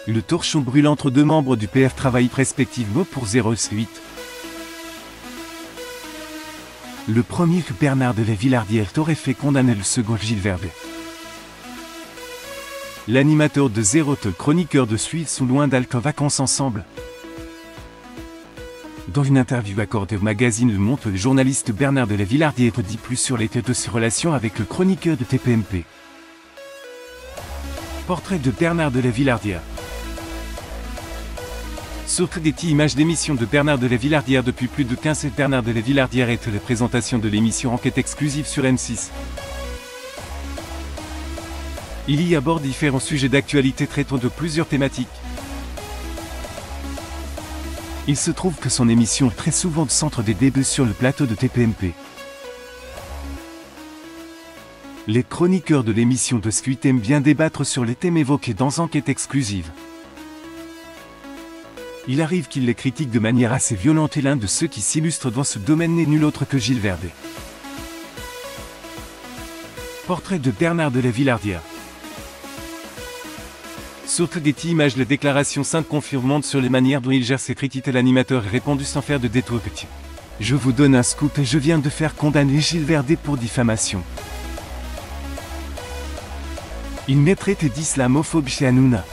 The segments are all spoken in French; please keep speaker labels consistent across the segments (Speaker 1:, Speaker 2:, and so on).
Speaker 1: Le torchon brûle entre deux membres du PF travaillent respectivement pour 08. Le premier que Bernard de la Villardière aurait fait condamner le second Gilles Verdez. L'animateur de 0 et le chroniqueur de Suite sont loin d'être en vacances ensemble. Dans une interview accordée au magazine Le Monde, le journaliste Bernard de la Villardière dit plus sur l'état de ses relations avec le chroniqueur de TPMP. Portrait de Bernard de la Villardière. Sur Crédit, images d'émission de Bernard de la Villardière depuis plus de 15 ans. Bernard de la Villardière est la présentation de l'émission Enquête exclusive sur M6. Il y aborde différents sujets d'actualité traitant de plusieurs thématiques. Il se trouve que son émission est très souvent le centre des débats sur le plateau de TPMP. Les chroniqueurs de l'émission de Suite aiment bien débattre sur les thèmes évoqués dans Enquête exclusive. Il arrive qu'il les critique de manière assez violente et l'un de ceux qui s'illustrent dans ce domaine n'est nul autre que Gilles Verdez. Portrait de Bernard de la Villardière. Sur Crédit, image les déclarations saintes confirmantes sur les manières dont il gère ses critiques. L'animateur a répondu sans faire de détour. Je vous donne un scoop et je viens de faire condamner Gilles Verdez pour diffamation. Il m'est traité d'islamophobe chez Hanouna.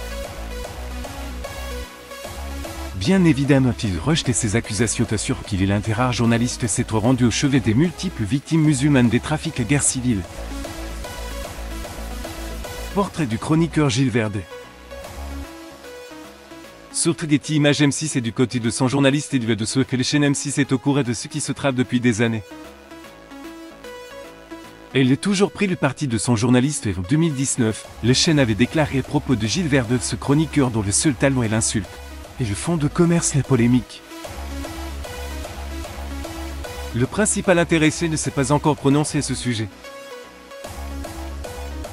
Speaker 1: Bien évidemment, il rejetait ces accusations, assure qu'il est l'un des rares journalistes s'être rendu au chevet des multiples victimes musulmanes des trafics et guerres civiles. Portrait du chroniqueur Gilles Verdez. Sur Crédit, image M6 est du côté de son journaliste et de ce que les chaînes M6 est au courant de ce qui se trame depuis des années. Elle est toujours pris le parti de son journaliste et en 2019, les chaînes avaient déclaré à propos de Gilles Verdez, ce chroniqueur dont le seul talent est l'insulte. Et le fond de commerce la polémique. Le principal intéressé ne s'est pas encore prononcé à ce sujet.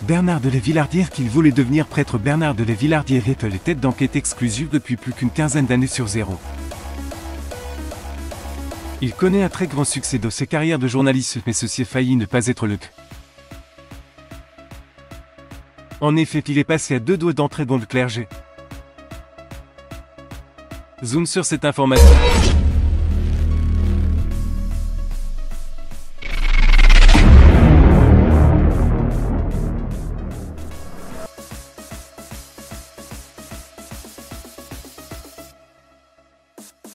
Speaker 1: Bernard de la Villardière qu'il voulait devenir prêtre. Bernard de la Villardière est à la tête d'Enquête exclusive depuis plus qu'une quinzaine d'années sur 0. Il connaît un très grand succès dans ses carrières de journaliste, mais ceci a failli ne pas être le cas. En effet, il est passé à 2 doigts d'entrer dans le clergé. Zoom sur cette information.